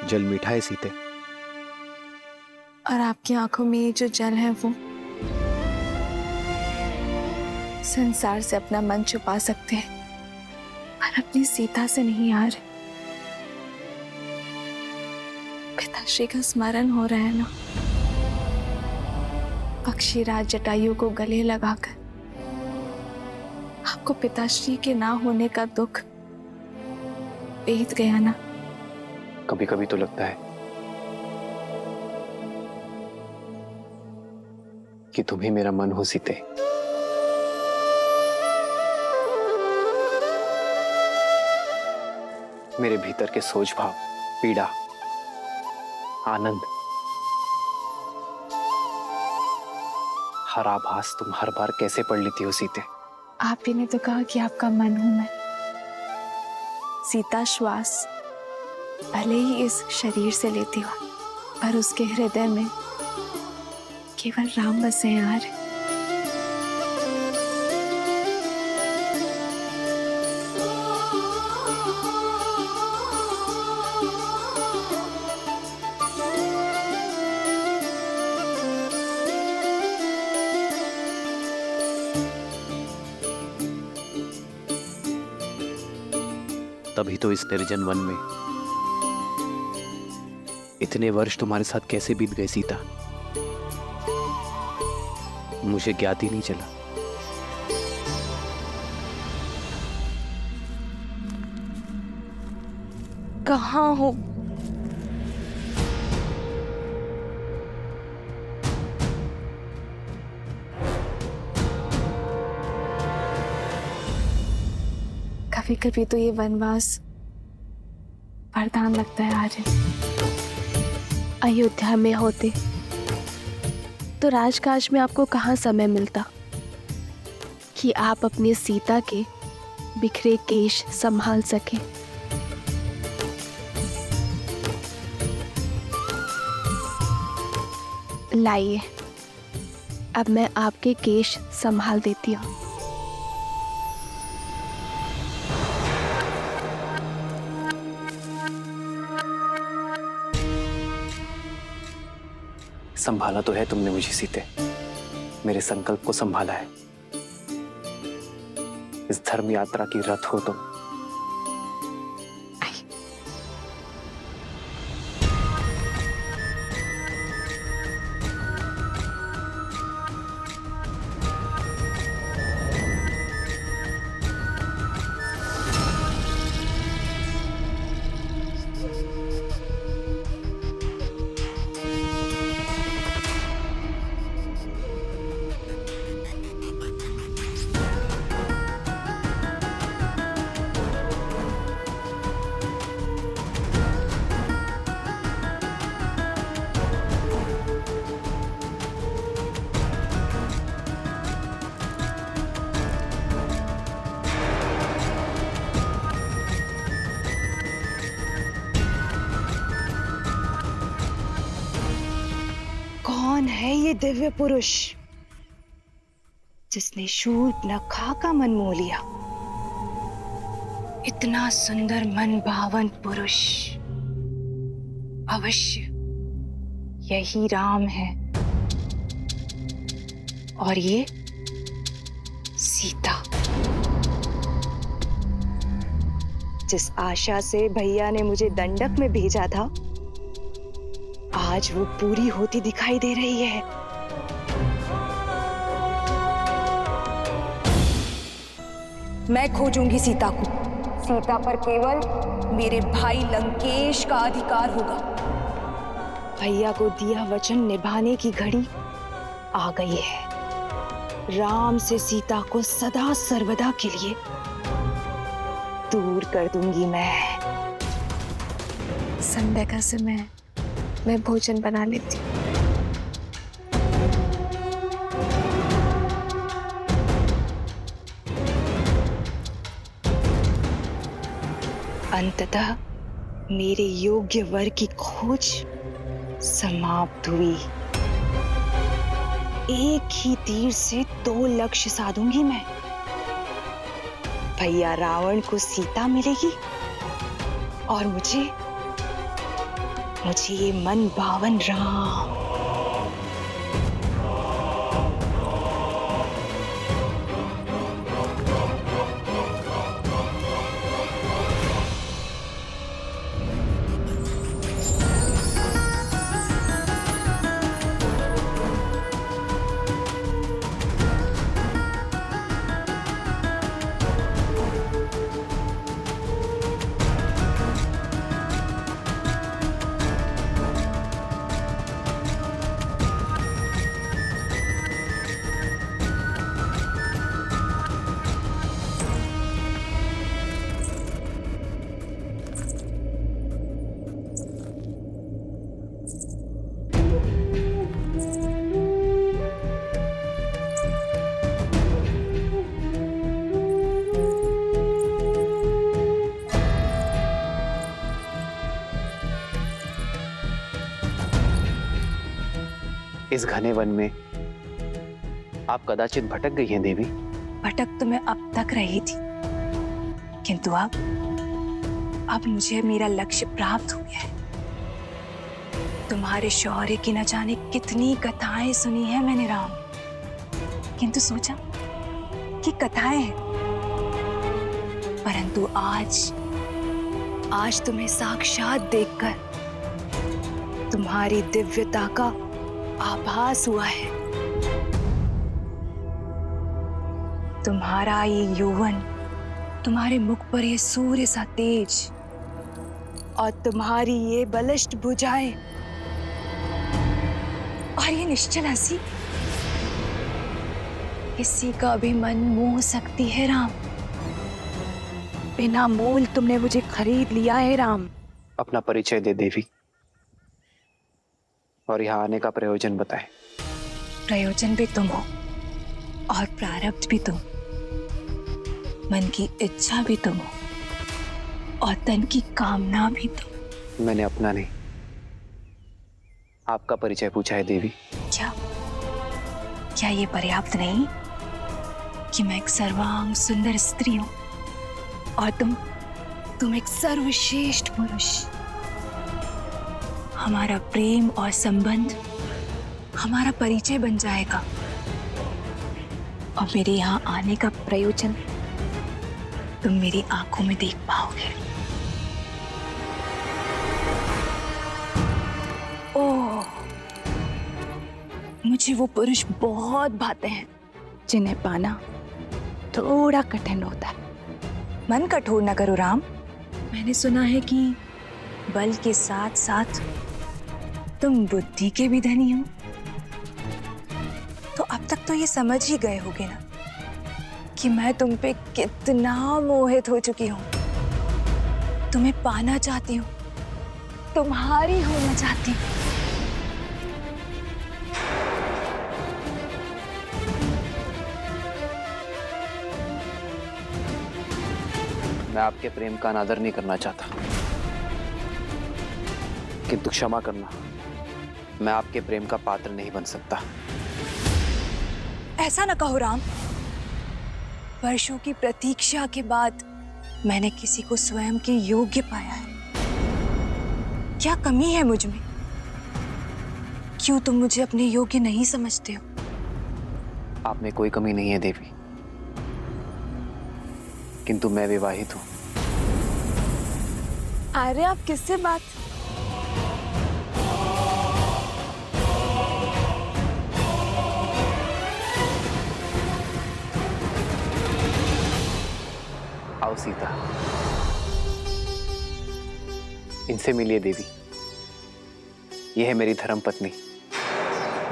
जल मीठा है सीते। और आपकी आंखों में ये जो जल है वो संसार से अपना मन छुपा सकते हैं, पर अपनी सीता से नहीं यार। पिताश्री का स्मरण हो रहा है ना, पक्षीराज जटायु को गले लगाकर आपको पिताश्री के ना होने का दुख बीत गया ना। कभी कभी तो लगता है कि तुम ही मेरा मन हो सीते। मेरे भीतर के सोच भाव, पीड़ा, आनंद, हर आभास तुम हर बार कैसे पढ़ लेती हो सीते। आप ही ने तो कहा कि आपका मन हूं मैं। सीता श्वास भले ही इस शरीर से लेती हो, पर उसके हृदय में केवल राम बसे हैं यार। तभी तो इस निर्जन वन में इतने वर्ष तुम्हारे साथ कैसे बीत गए सीता, मुझे ज्ञात ही नहीं चला। कहाँ हो? कभी कभी तो ये वनवास वरदान लगता है आर्यन। अयोध्या में होते तो राजकाज में आपको कहाँ समय मिलता कि आप अपनी सीता के बिखरे केश संभाल सके। लाइए, अब मैं आपके केश संभाल देती हूँ। संभाला तो है तुमने मुझे सीते, मेरे संकल्प को संभाला है। इस धर्म यात्रा की रथ हो तुम। कौन है ये दिव्य पुरुष जिसने शूर्पणखा का मन मोह लिया? इतना सुंदर मन भावन पुरुष अवश्य यही राम है, और ये सीता। जिस आशा से भैया ने मुझे दंडक में भेजा था, आज वो पूरी होती दिखाई दे रही है। मैं खोजूंगी सीता को। सीता पर केवल मेरे भाई लंकेश का अधिकार होगा। भैया को दिया वचन निभाने की घड़ी आ गई है। राम से सीता को सदा सर्वदा के लिए दूर कर दूंगी मैं। संध्या का समय है, मैं भोजन बना लेती हूँ। अंततः मेरे योग्य वर की खोज समाप्त हुई। एक ही तीर से 2 लक्ष्य साधूंगी मैं। भैया रावण को सीता मिलेगी और मुझे मुझे ये मन भावन राम। इस घने वन में आप कदाचित भटक गई हैं देवी। भटक तो मैं अब तक रही थी, किंतु अब मुझे मेरा लक्ष्य प्राप्त हो गया है। तुम्हारे शौर्य की न जाने कितनी कथाएं सुनी है मैंने राम, किंतु सोचा कि कथाएं हैं, परंतु आज तुम्हें साक्षात देखकर तुम्हारी दिव्यता का आभास हुआ है। तुम्हारा ये यौवन, तुम्हारे मुख पर ये सूर्य सा तेज और तुम्हारी ये बलिष्ठ भुजाएं और ये निश्चल हंसी किसी का भी मन मोह सकती है राम। बिना मोल तुमने मुझे खरीद लिया है राम। अपना परिचय दे देवी और यहाँ आने का प्रयोजन बताएं। प्रयोजन भी तुम हो और प्रारब्ध भी तुम, मन की इच्छा भी तुम हो और तन की कामना भी तुम। मैंने अपना नहीं, आपका परिचय पूछा है देवी। क्या ये पर्याप्त नहीं कि मैं एक सर्वांग सुंदर स्त्री हूं और तुम एक सर्वश्रेष्ठ पुरुष। हमारा प्रेम और संबंध हमारा परिचय बन जाएगा और मेरे यहाँ आने का प्रयोजन तुम मेरी आंखों में देख पाओगे। ओह, मुझे वो पुरुष बहुत भाते हैं जिन्हें पाना थोड़ा कठिन होता है। मन कठोर न करो राम। मैंने सुना है कि बल के साथ साथ तुम बुद्धि के भी धनी हो, तो अब तक तो ये समझ ही गए होगे ना कि मैं तुम पे कितना मोहित हो चुकी हूँ। तुम्हें पाना चाहती हूँ, तुम्हारी होना चाहती हूँ। मैं आपके प्रेम का अनादर नहीं करना चाहता, किंतु क्षमा करना, मैं आपके प्रेम का पात्र नहीं बन सकता। ऐसा न कहो राम। वर्षों की प्रतीक्षा के बाद मैंने किसी को स्वयं के योग्य पाया है। क्या कमी है मुझ में? क्यों तुम मुझे अपने योग्य नहीं समझते हो? आप में कोई कमी नहीं है देवी, किंतु मैं विवाहित हूं। अरे आप किससे बात? आओ सीता, इनसे मिलिए देवी। यह है मेरी धर्मपत्नी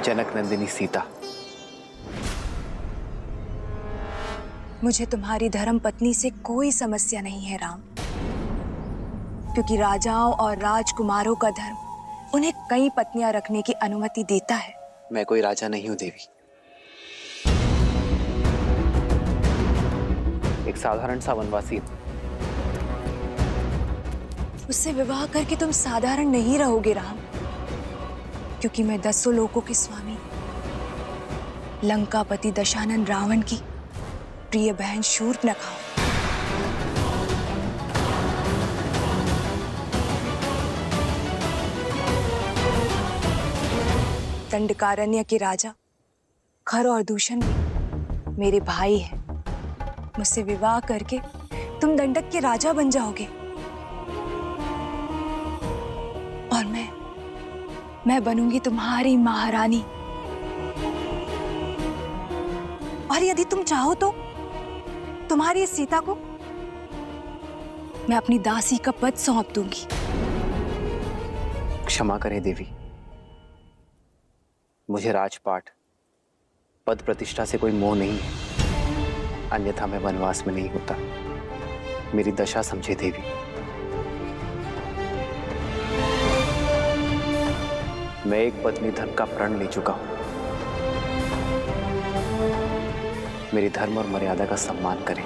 जनक नंदिनी सीता। मुझे तुम्हारी धर्म पत्नी से कोई समस्या नहीं है राम, क्योंकि राजाओं और राजकुमारों का धर्म उन्हें कई पत्नियां रखने की अनुमति देता है। मैं कोई राजा नहीं हूं देवी, एक साधारण सा वनवासी हूं। उससे विवाह करके तुम साधारण नहीं रहोगे राम, क्योंकि मैं 10 लोकों के स्वामी लंकापति दशानन रावण की प्रिय बहन शूर्पणखा हूं। दंडकारण्य के राजा खर और दूषण भी मेरे भाई हैं। मुझसे विवाह करके तुम दंडक के राजा बन जाओगे और मैं बनूंगी तुम्हारी महारानी। और यदि तुम चाहो तो तुम्हारी इस सीता को मैं अपनी दासी का पद सौंप दूंगी। क्षमा करें देवी, मुझे राजपाट पद प्रतिष्ठा से कोई मोह नहीं है, अन्यथा मैं वनवास में नहीं होता। मेरी दशा समझे देवी। मैं एक पत्नी धर्म का प्रण ले चुका हूं। मेरी धर्म और मर्यादा का सम्मान करें।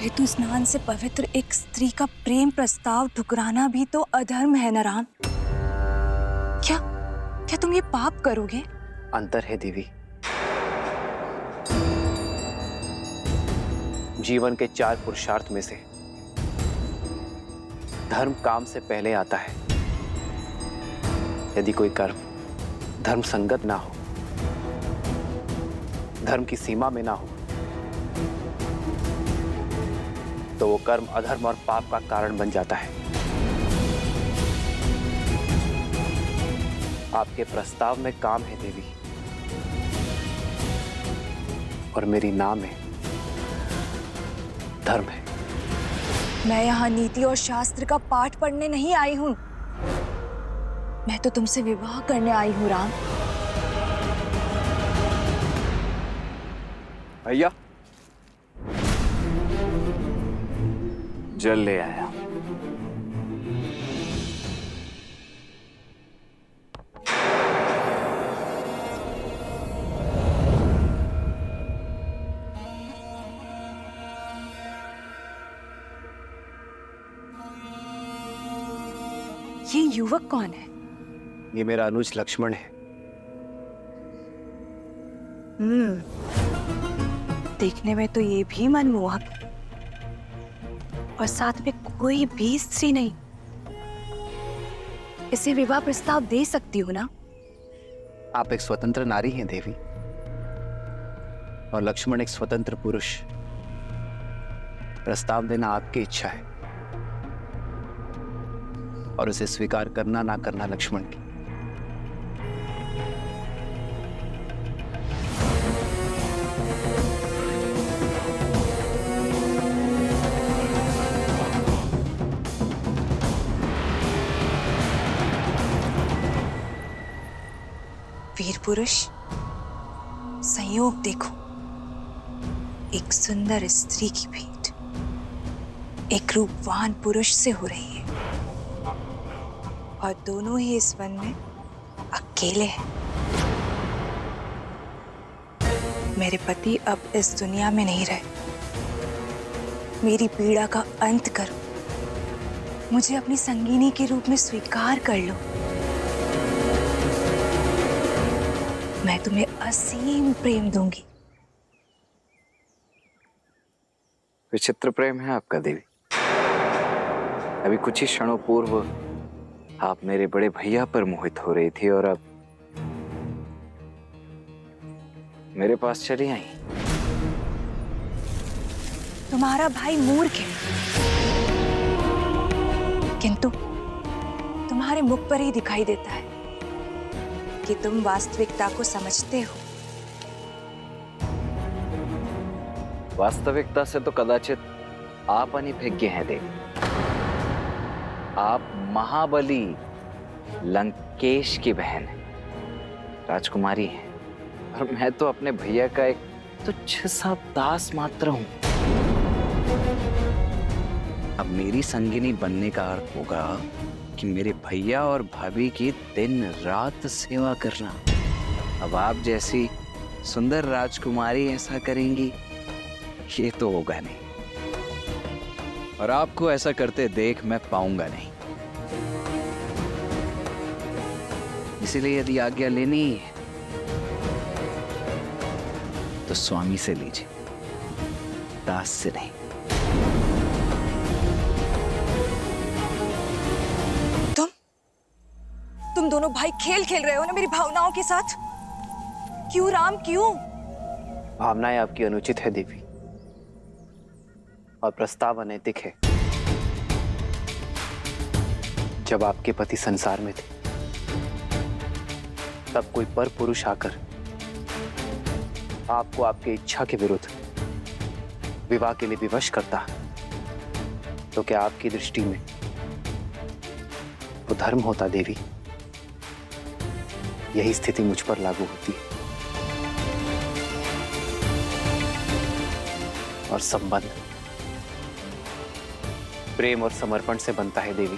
ऋतु स्नान से पवित्र एक स्त्री का प्रेम प्रस्ताव ठुकराना भी तो अधर्म है ना राम? क्या तुम ये पाप करोगे? अंतर है देवी। जीवन के 4 पुरुषार्थ में से धर्म काम से पहले आता है। यदि कोई कर्म धर्म संगत ना हो, धर्म की सीमा में ना हो, तो वो कर्म अधर्म और पाप का कारण बन जाता है। आपके प्रस्ताव में काम है देवी, और मेरी नाम है धर्म है। मैं यहाँ नीति और शास्त्र का पाठ पढ़ने नहीं आई हूं। मैं तो तुमसे विवाह करने आई हूं राम। भैया, जल ले आया। ये युवक कौन है? ये मेरा अनुज लक्ष्मण है। देखने में तो ये भी मनमोहक, और साथ में कोई भी स्त्री नहीं। इसे विवाह प्रस्ताव दे सकती हो ना? आप एक स्वतंत्र नारी हैं देवी, और लक्ष्मण एक स्वतंत्र पुरुष। प्रस्ताव देना आपकी इच्छा है, और उसे स्वीकार करना ना करना लक्ष्मण की। वीर पुरुष, संयोग देखो, एक सुंदर स्त्री की भेंट एक रूपवान पुरुष से हो रही है, और दोनों ही इस वन में अकेले हैं। मेरे पति अब इस दुनिया में नहीं रहे। मेरी पीड़ा का अंत करो, मुझे अपनी संगिनी के रूप में स्वीकार कर लो। मैं तुम्हें असीम प्रेम दूंगी। विचित्र प्रेम है आपका देवी। अभी कुछ ही क्षणों पूर्व आप मेरे बड़े भैया पर मोहित हो रही थी, और अब मेरे पास चली आई। तुम्हारा भाई मूर्ख है, किंतु तुम्हारे मुख पर ही दिखाई देता है कि तुम वास्तविकता को समझते हो। वास्तविकता से तो कदाचित आप अनभिज्ञ हैं देवी। आप महाबली लंकेश की बहन हैं, राजकुमारी हैं, और मैं तो अपने भैया का एक तुच्छ सा दास मात्र हूं। अब मेरी संगिनी बनने का अर्थ होगा कि मेरे भैया और भाभी की दिन रात सेवा करना। अब आप जैसी सुंदर राजकुमारी ऐसा करेंगी, ये तो होगा नहीं, और आपको ऐसा करते देख मैं पाऊंगा नहीं। इसीलिए यदि आज्ञा लेनी है तो स्वामी से लीजिए, दास से नहीं। दोनों भाई खेल खेल रहे हो ना मेरी भावनाओं के साथ। क्यों राम, क्यों? भावनाएं आपकी अनुचित है देवी, और प्रस्ताव अनैतिक है। जब आपके पति संसार में थे, तब कोई पर पुरुष आकर आपको आपकी इच्छा के विरुद्ध विवाह के लिए विवश करता, तो क्या आपकी दृष्टि में वो धर्म होता देवी? यही स्थिति मुझ पर लागू होती है। और संबंध प्रेम और समर्पण से बनता है देवी,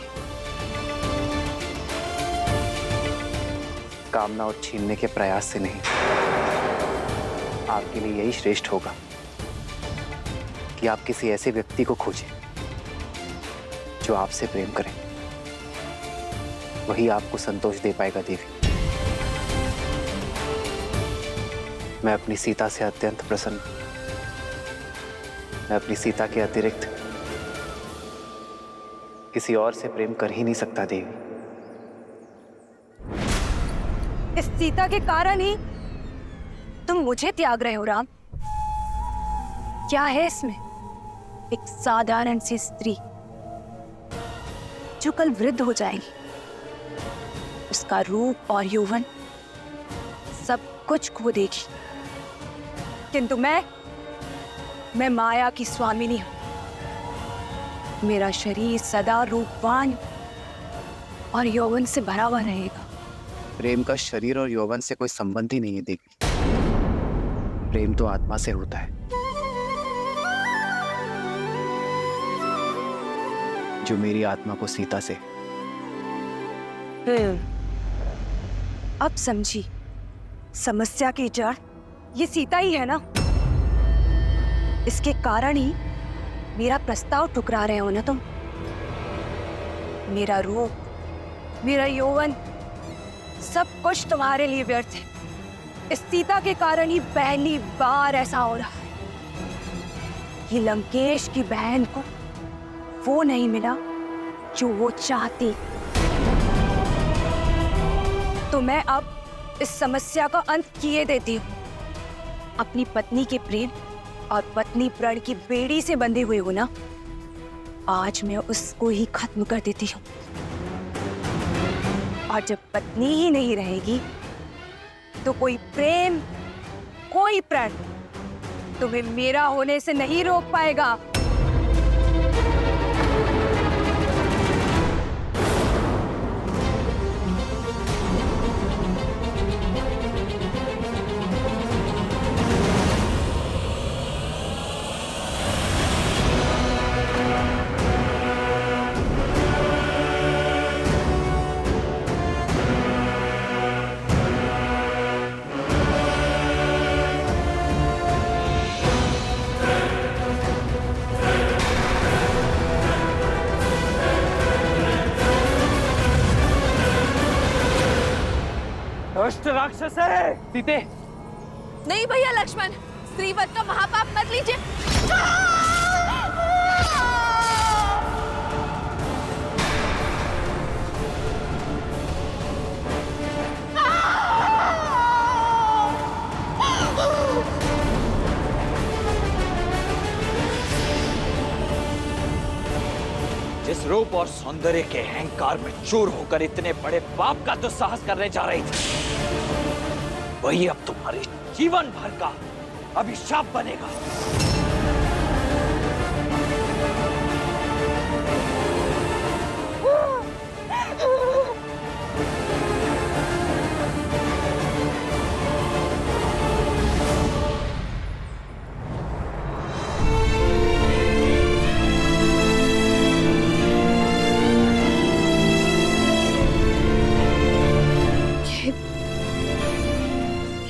कामना और छीनने के प्रयास से नहीं। आपके लिए यही श्रेष्ठ होगा कि आप किसी ऐसे व्यक्ति को खोजें जो आपसे प्रेम करे। वही आपको संतोष दे पाएगा देवी। मैं अपनी सीता से अत्यंत प्रसन्न हूं। मैं अपनी सीता के अतिरिक्त किसी और से प्रेम कर ही नहीं सकता देवी। इस सीता के कारण ही तुम मुझे त्याग रहे हो राम। क्या है इसमें? एक साधारण सी स्त्री जो कल वृद्ध हो जाएगी, उसका रूप और यौवन सब कुछ खो देगी। किंतु मैं माया की स्वामिनी हूं। मेरा शरीर सदा रूपवान और यौवन से भरा हुआ रहेगा। प्रेम का शरीर और यौवन से कोई संबंध ही नहीं है देवी। प्रेम तो आत्मा से होता है, जो मेरी आत्मा को सीता से। अब समझी, समस्या की जड़ ये सीता ही है ना। इसके कारण ही मेरा प्रस्ताव ठुकरा रहे हो ना तुम। मेरा रूप, मेरा यौवन सब कुछ तुम्हारे लिए व्यर्थ है। इस सीता के कारण ही पहली बार ऐसा हो रहा है कि लंकेश की बहन को वो नहीं मिला जो वो चाहती। तो मैं अब इस समस्या का अंत किए देती हूँ। अपनी पत्नी के प्रेम और पत्नी प्रण की बेड़ी से बंधे हुए हो ना, आज मैं उसको ही खत्म कर देती हूँ। और जब पत्नी ही नहीं रहेगी तो कोई प्रेम, कोई प्रण तुम्हें मेरा होने से नहीं रोक पाएगा। दुष्ट राक्षस है सीते। नहीं भैया लक्ष्मण, स्त्रीवध का महापाप मत लीजिए। जिस रूप और सौंदर्य के अहंकार में चूर होकर इतने बड़े पाप का दुस्साहस करने जा रही थी, वही अब तुम्हारे जीवन भर का अभिशाप बनेगा।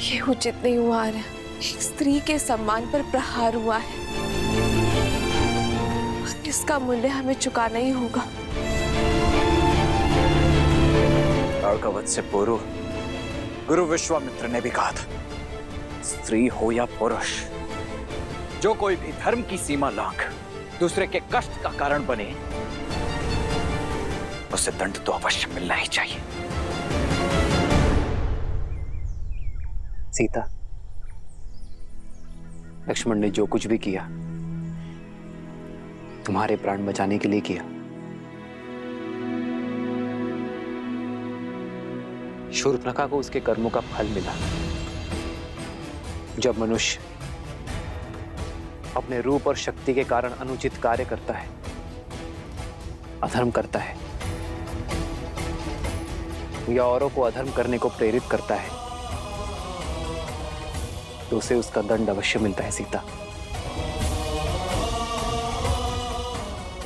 ये उचित नहीं हुआ है। एक स्त्री के सम्मान पर प्रहार हुआ है, इसका मूल्य हमें चुकाना ही होगा। अर्कवत से पूर्व गुरु विश्वामित्र ने भी कहा था, स्त्री हो या पुरुष, जो कोई भी धर्म की सीमा लांघ दूसरे के कष्ट का कारण बने, उसे दंड तो अवश्य मिलना ही चाहिए। सीता, लक्ष्मण ने जो कुछ भी किया तुम्हारे प्राण बचाने के लिए किया। शूर्पणखा को उसके कर्मों का फल मिला। जब मनुष्य अपने रूप और शक्ति के कारण अनुचित कार्य करता है, अधर्म करता है या औरों को अधर्म करने को प्रेरित करता है, तो उसे उसका दंड अवश्य मिलता है सीता।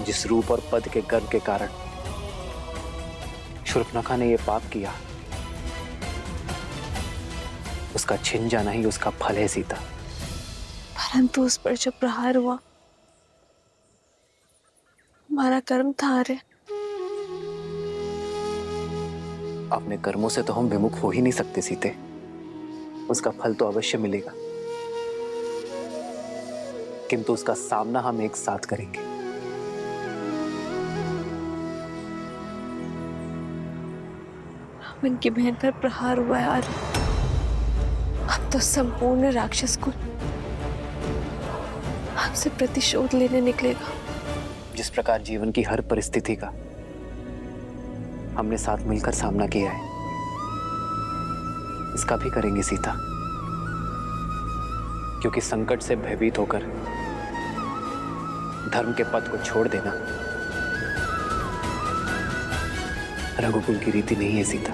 जिस रूप और पद के गर्व के कारण शूर्पणखा ने यह पाप किया, उसका छिन जाना ही उसका फल है सीता। परंतु उस पर जब प्रहार हुआ, हमारा कर्म था रे। अपने कर्मों से तो हम विमुख हो ही नहीं सकते सीते, उसका फल तो अवश्य मिलेगा, किंतु उसका सामना हम एक साथ करेंगे। रावण की बहन पर प्रहार हुआ यार। अब तो संपूर्ण राक्षस कुल हमसे प्रतिशोध लेने निकलेगा। जिस प्रकार जीवन की हर परिस्थिति का हमने साथ मिलकर सामना किया है, इसका भी करेंगे सीता। क्योंकि संकट से भयभीत होकर धर्म के पथ को छोड़ देना रघुकुल की रीति नहीं है सीता।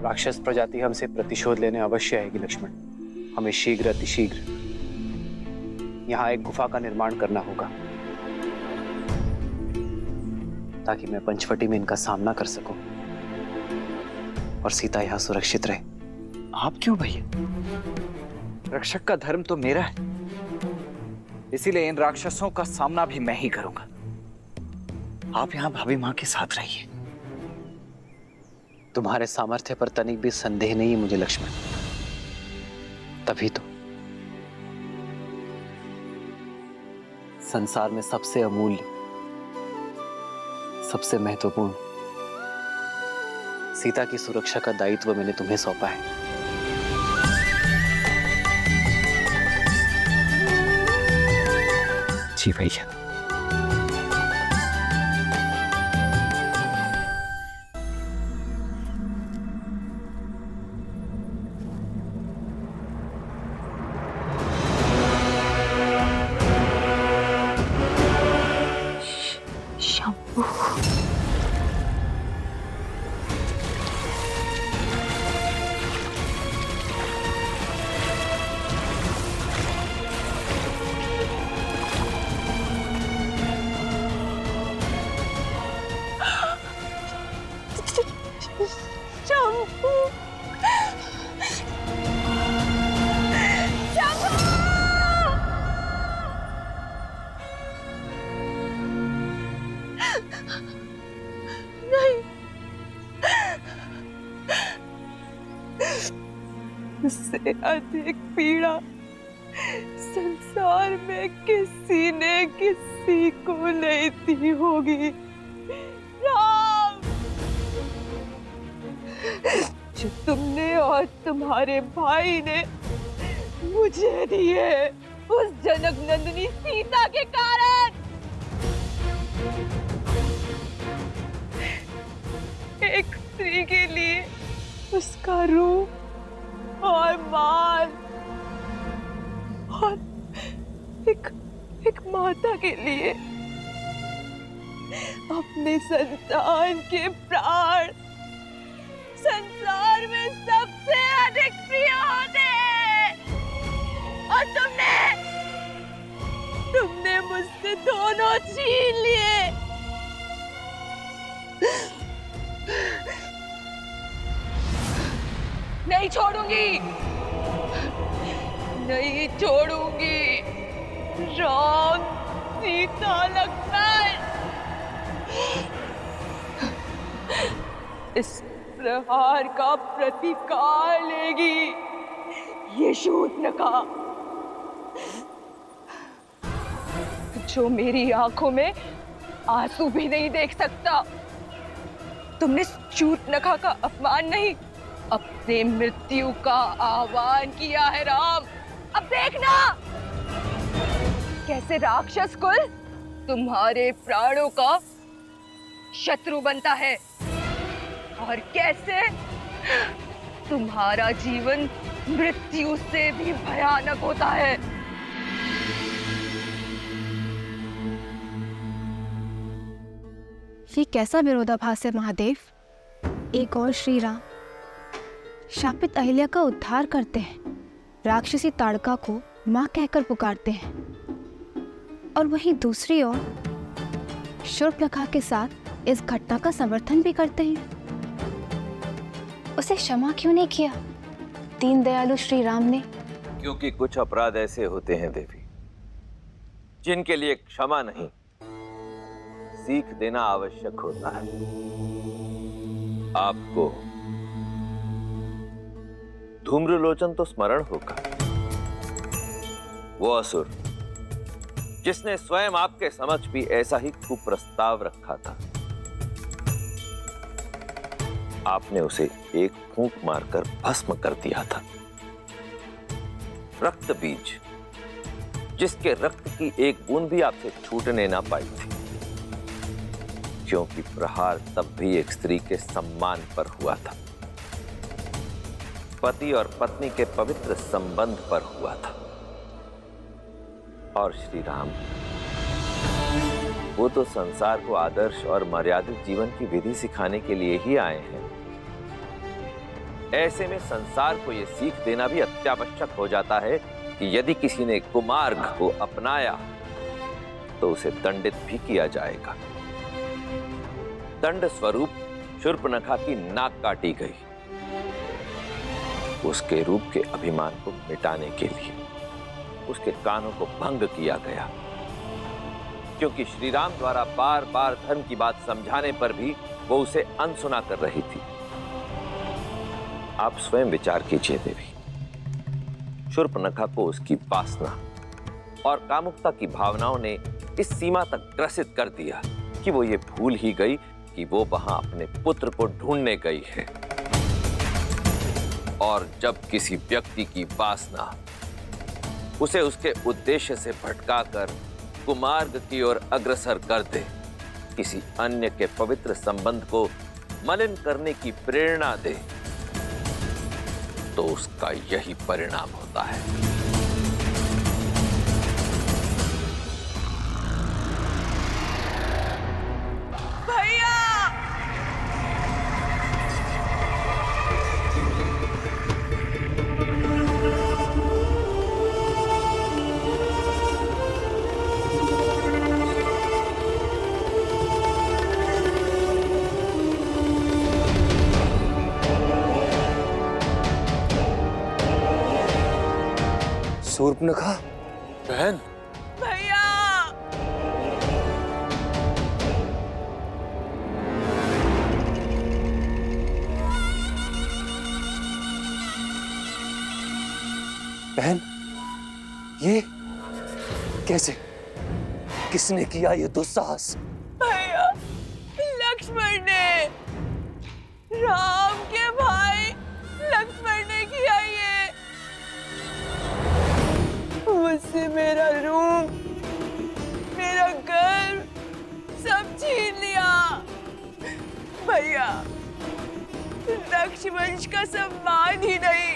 राक्षस प्रजाति हमसे प्रतिशोध लेने अवश्य आएगी लक्ष्मण। हमें शीघ्र अतिशीघ्र यहां एक गुफा का निर्माण करना होगा, ताकि मैं पंचवटी में इनका सामना कर सकूं और सीता यहां सुरक्षित रहे। आप क्यों भैया? रक्षक का धर्म तो मेरा है, इसीलिए इन राक्षसों का सामना भी मैं ही करूंगा। आप यहां भाभी मां के साथ रहिए। तुम्हारे सामर्थ्य पर तनिक भी संदेह नहीं है मुझे लक्ष्मण। तभी तो संसार में सबसे अमूल्य, सबसे महत्वपूर्ण सीता की सुरक्षा का दायित्व मैंने तुम्हें सौंपा है। जी भैया। उससे अधिक पीड़ा संसार में किसी ने किसी को नहीं दी होगी। राम, जो तुमने और तुम्हारे भाई ने मुझे दिए उस जनक नंदिनी सीता के कारण। एक स्त्री के लिए उसका रूप और मान, और एक माता के लिए अपने संतान के प्राण संसार में सबसे अधिक प्रिय होते हैं। और तुमने मुझसे दोनों छीन लिए। नहीं छोड़ूंगी, नहीं छोड़ूंगी। राम, सीता, लक्ष्मण, इस प्रहार का प्रतिकार लेगी ये शूर्पणखा, जो मेरी आंखों में आंसू भी नहीं देख सकता। तुमने शूर्पणखा का अपमान नहीं, अपने मृत्यु का आह्वान किया है राम। अब देखना कैसे राक्षस कुल तुम्हारे प्राणों का शत्रु बनता है और कैसे तुम्हारा जीवन मृत्यु से भी भयानक होता है। ये कैसा विरोधाभास है महादेव? एक और श्री राम शापित अहिल्या का उद्धार करते हैं, राक्षसी ताड़का को मां कहकर पुकारते हैं, और वहीं दूसरी ओर शूर्पणखा के साथ इस घटना का समर्थन भी करते हैं। उसे क्षमा क्यों नहीं किया दीन दयालु श्री राम ने? क्योंकि कुछ अपराध ऐसे होते हैं देवी, जिनके लिए क्षमा नहीं, सीख देना आवश्यक होता है। आपको धूम्रलोचन तो स्मरण होगा, वो असुर जिसने स्वयं आपके समक्ष भी ऐसा ही कुप्रस्ताव रखा था। आपने उसे एक फूंक मारकर भस्म कर दिया था। रक्त बीज, जिसके रक्त की एक बूंद भी आपसे छूटने ना पाई थी, क्योंकि प्रहार तब भी एक स्त्री के सम्मान पर हुआ था, पति और पत्नी के पवित्र संबंध पर हुआ था। और श्री राम, वो तो संसार को आदर्श और मर्यादित जीवन की विधि सिखाने के लिए ही आए हैं। ऐसे में संसार को यह सीख देना भी अत्यावश्यक हो जाता है कि यदि किसी ने कुमार्ग को अपनाया तो उसे दंडित भी किया जाएगा। दंड स्वरूप शूर्पणखा की नाक काटी गई, उसके रूप के अभिमान को मिटाने के लिए उसके कानों को भंग किया गया, क्योंकि श्री राम द्वारा बार बार धर्म की बात समझाने पर भी वो उसे अनसुना कर रही थी। आप स्वयं विचार कीजिए देवी, शूर्पणखा को उसकी वासना और कामुकता की भावनाओं ने इस सीमा तक ग्रसित कर दिया कि वो ये भूल ही गई कि वो वहां अपने पुत्र को ढूंढने गई है। और जब किसी व्यक्ति की वासना उसे उसके उद्देश्य से भटकाकर कुमार्ग की ओर अग्रसर कर दे, किसी अन्य के पवित्र संबंध को मलिन करने की प्रेरणा दे, तो उसका यही परिणाम होता है। भैया, शूर्पणखा बहन, भैया, बहन, ये कैसे? किसने किया ये दुस्साहस? भैया, लक्ष्मण ने, राम के भाई लक्ष्मण ने किया ये। मुझसे मेरा रूप, मेरा घर सब छीन लिया। भैया, दक्षवंश का सम्मान ही नहीं,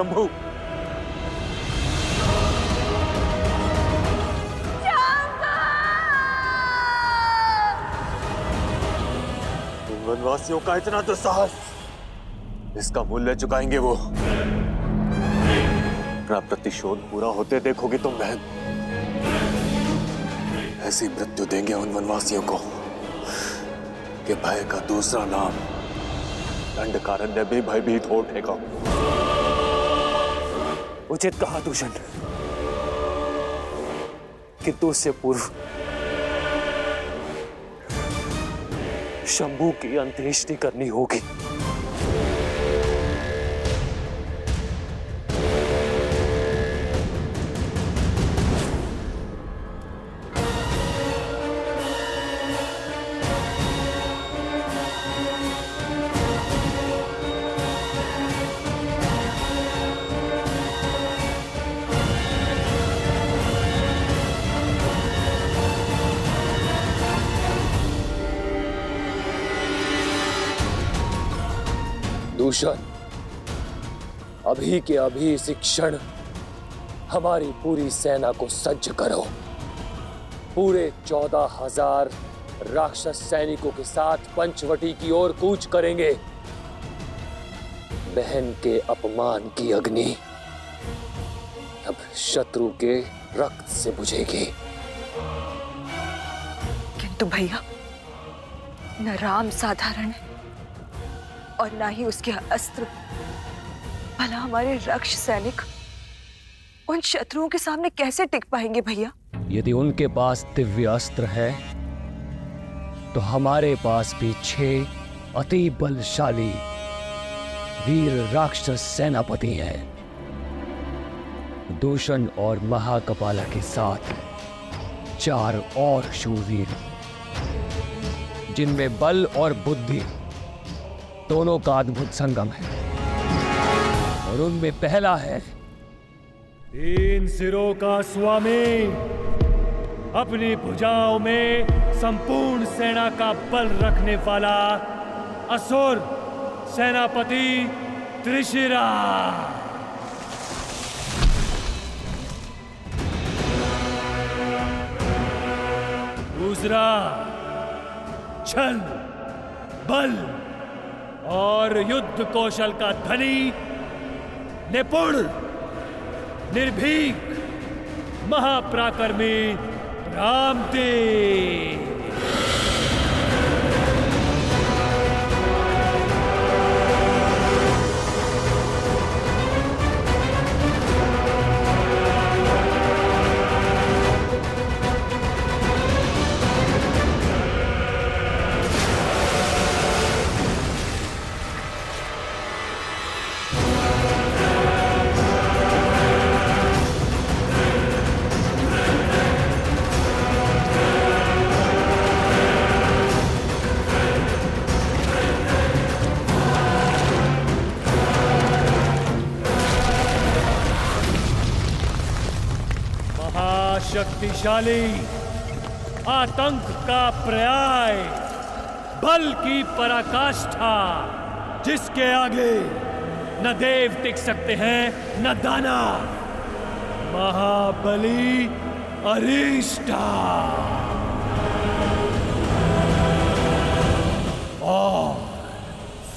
शंभू। उन वनवासियों का इतना दुस्साहस, इसका मूल्य चुकाएंगे वो। अपना प्रतिशोध पूरा होते देखोगी तुम बहन। ऐसी मृत्यु देंगे उन वनवासियों को कि भय का दूसरा नाम दंडकारण्य भी भयभीत हो उठेगा। उचित कहा दूषण, किंतु उससे पूर्व शंभू की अंत्येष्टि करनी होगी। दूषण, अभी के अभी इसी क्षण हमारी पूरी सेना को सज्ज करो। पूरे 14,000 राक्षस सैनिकों के साथ पंचवटी की ओर कूच करेंगे। बहन के अपमान की अग्नि अब शत्रु के रक्त से बुझेगी। किंतु भैया, न राम साधारण है और ना ही उसके अस्त्र। भला हमारे रक्ष सैनिक उन शत्रुओं के सामने कैसे टिक पाएंगे भैया? यदि उनके पास दिव्य अस्त्र है तो हमारे पास भी 6 अति बलशाली वीर राक्षस सेनापति हैं। दूषण और महाकपाला के साथ 4 और शूरवीर, जिनमें बल और बुद्धि दोनों का अद्भुत संगम है। और उनमें पहला है 3 सिरों का स्वामी, अपनी भुजाओं में संपूर्ण सेना का बल रखने वाला असुर सेनापति त्रिशिरा। दूसरा छल, बल और युद्ध कौशल का धनी, निपुण, निर्भीक, महापराक्रमी रामदेव। शक्तिशाली, आतंक का पर्याय, बल की पराकाष्ठा, जिसके आगे न देव टिक सकते हैं न दानव, महाबली अरिष्टा। और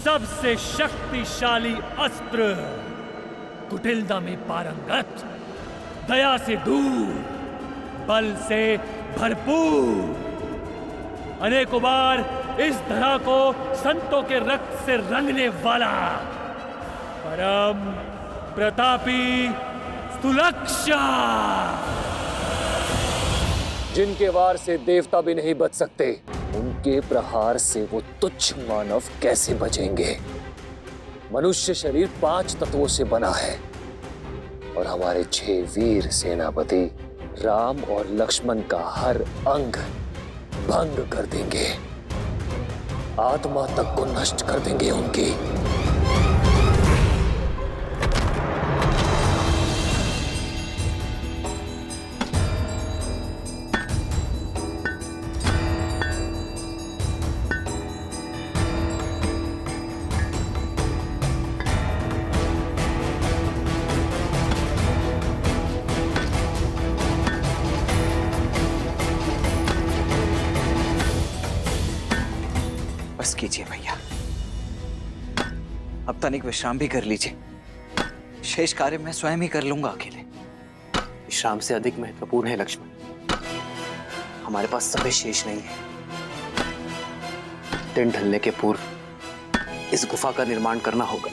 सबसे शक्तिशाली अस्त्र, कुटिलता में पारंगत, दया से दूर, बल से भरपूर, अनेकों बार इस धरा को संतों के रक्त से रंगने वाला परम प्रतापी स्थूलक्षा, जिनके वार से देवता भी नहीं बच सकते, उनके प्रहार से वो तुच्छ मानव कैसे बचेंगे? मनुष्य शरीर 5 तत्वों से बना है और हमारे 6 वीर सेनापति राम और लक्ष्मण का हर अंग भंग कर देंगे, आत्मा तक को नष्ट कर देंगे उनकी। कीजिए भैया, अब तनिक विश्राम भी कर लीजिए। शेष कार्य मैं स्वयं ही कर लूंगा अकेले। विश्राम से अधिक महत्वपूर्ण है लक्ष्मण, हमारे पास समय शेष नहीं है। दिन ढलने के पूर्व इस गुफा का निर्माण करना होगा।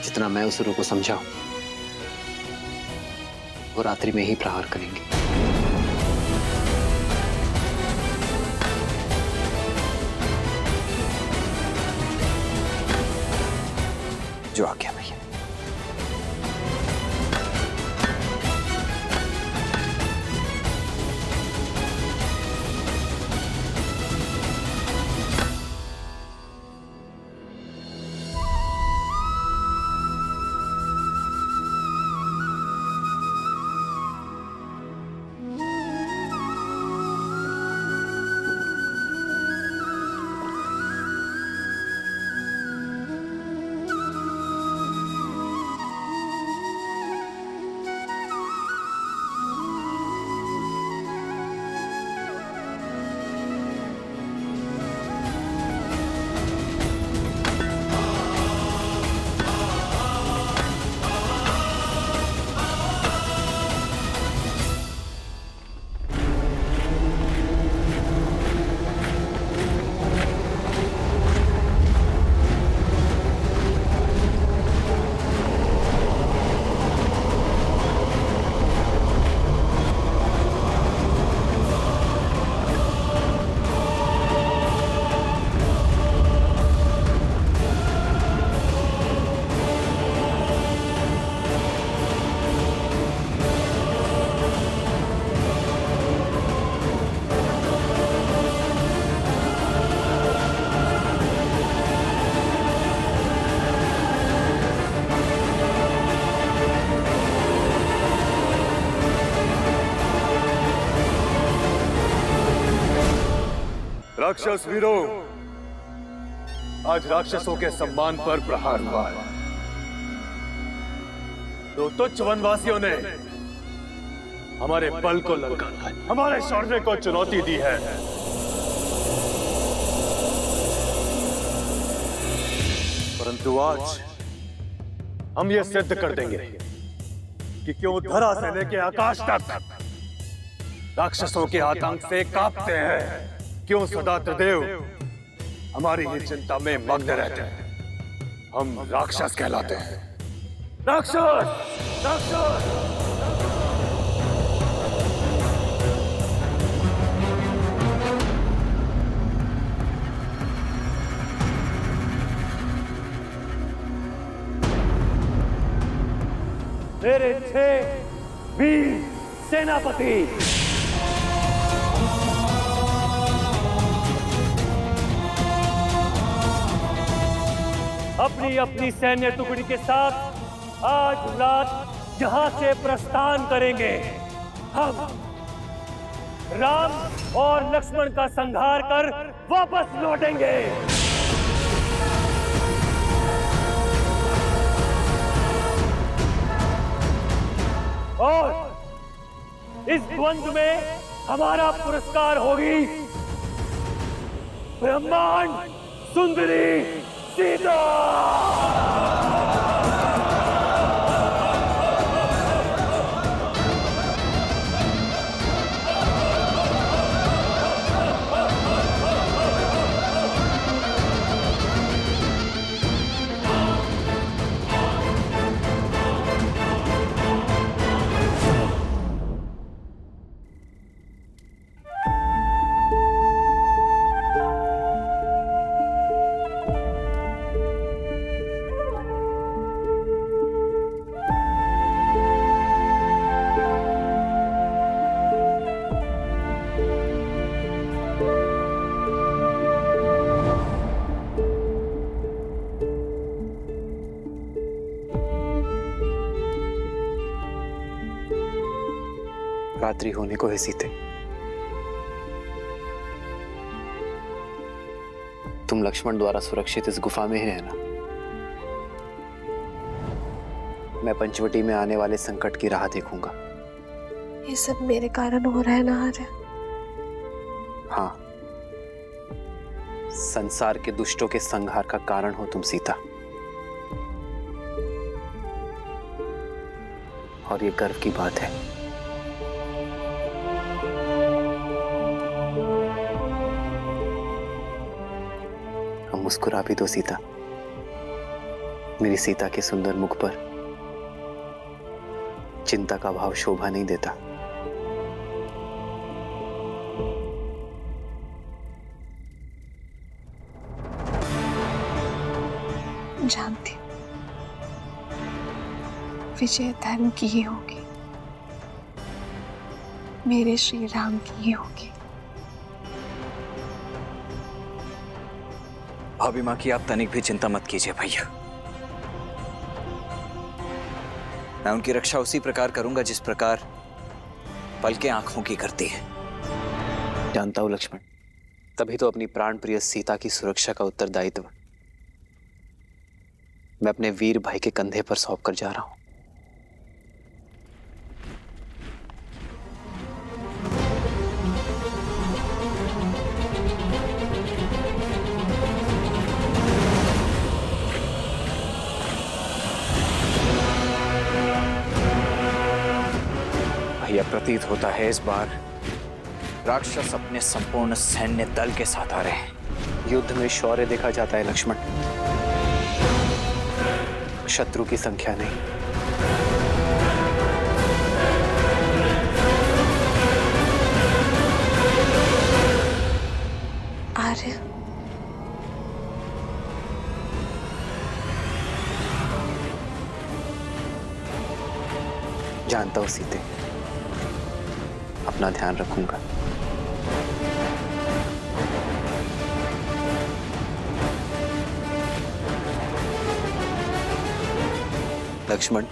जितना मैं उस रूह को समझा हूं, वो रात्रि में ही प्रहार करेंगे। जो आ गया भैया। राक्षस वीरों, आज राक्षसों के सम्मान पर प्रहार हुआ है। दो तुच्छ वनवासियों ने हमारे बल को ललकारा है, हमारे शौर्य को चुनौती दी है। परंतु आज हम ये सिद्ध कर देंगे कि क्यों धरा से लेके आकाश तक राक्षसों के आतंक से कांपते हैं, क्यों सदा त्रिदेव हमारी ही चिंता में मग्न रहते हैं। हम राक्षस कहलाते हैं। राक्षस! राक्षस! मेरे 6 वीर सेनापति अपनी अपनी सैन्य टुकड़ी के साथ आज रात यहां से प्रस्थान करेंगे। हम राम और लक्ष्मण का संहार कर वापस लौटेंगे। और इस द्वंद्व में हमारा पुरस्कार होगी ब्रह्मांड सुंदरी सीता। रात्रि होने को है सीते, तुम लक्ष्मण द्वारा सुरक्षित इस गुफा में ही रहना। मैं पंचवटी में आने वाले संकट की राह देखूंगा। ये सब मेरे कारण हो रहा है ना आर्य। हाँ, संसार के दुष्टों के संहार का कारण हो तुम सीता। और ये गर्व की बात है। हम मुस्कुरा भी दो सीता। मेरी सीता के सुंदर मुख पर चिंता का भाव शोभा नहीं देता। जानती हूँ विजय धर्म की ही होगी, मेरे श्री राम की ही होगी। भाभी माँ की आप तनिक भी चिंता मत कीजिए भैया। मैं उनकी रक्षा उसी प्रकार करूंगा जिस प्रकार पलकें आंखों की करती है। जानता हूं लक्ष्मण, तभी तो अपनी प्राण प्रिय सीता की सुरक्षा का उत्तरदायित्व मैं अपने वीर भाई के कंधे पर सौंप कर जा रहा हूं। भैया, प्रतीत होता है इस बार राक्षस अपने संपूर्ण सैन्य दल के साथ आ रहे हैं। युद्ध में शौर्य देखा जाता है लक्ष्मण, शत्रु की संख्या नहीं। आर्य, जानता हूं सीते, अपना ध्यान रखूंगा। लक्ष्मण,